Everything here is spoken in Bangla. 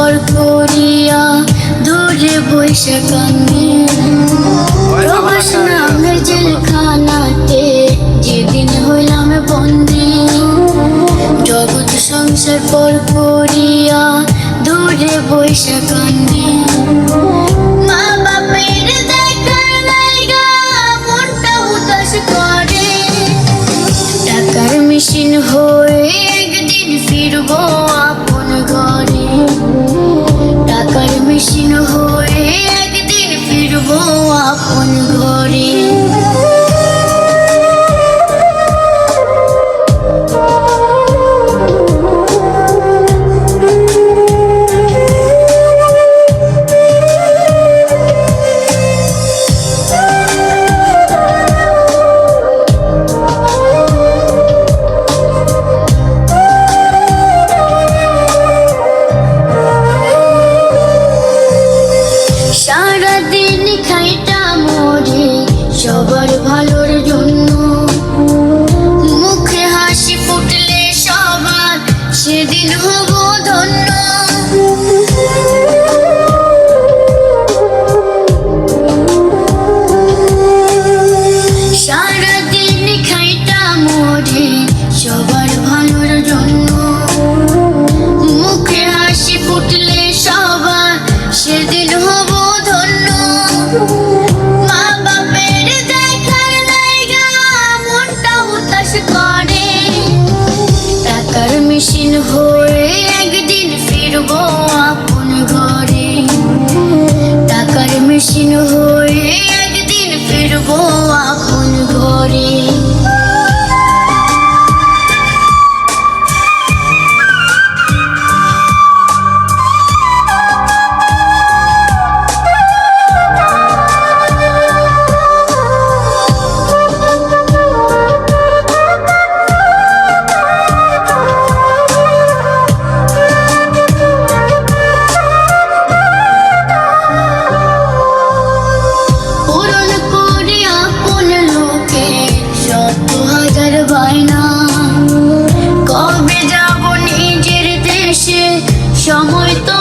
পর করিয়া দূরে বৈশা কান্দি প্রবাস নামের জেলখানাতে যেদিন হইলাম বন্দি জগৎ সংসার পর করিয়া দূরে বৈশা কান্দি মা বাপের দেখার লাইগা মনটা উদাস করে টাকার মেশিন হয়ে একদিন ফিরবো আপন ঘরে টাকার মেশিন হয়ে একদিন ফিরবো আপন ঘরে সারাদিন খাইটা মরে সবার ভালোর জন্য মুখে হাসি ফুটলে সবার সেদিন হব ধন্য সারাদিন খাইটা মরে সবার ভালোর জন্য মুখে হাসি ফুটলে সবার সেদিন হব মা বাপের দেখার লাইগা মনটা উদাস করে টাকার মেশিন হয়ে একদিন ফিরবো আপন ঘরে টাকার মেশিন হয়ে একদিন ফিরবো আপন ঘরে কবে যাব নিজের দেশে সময় তো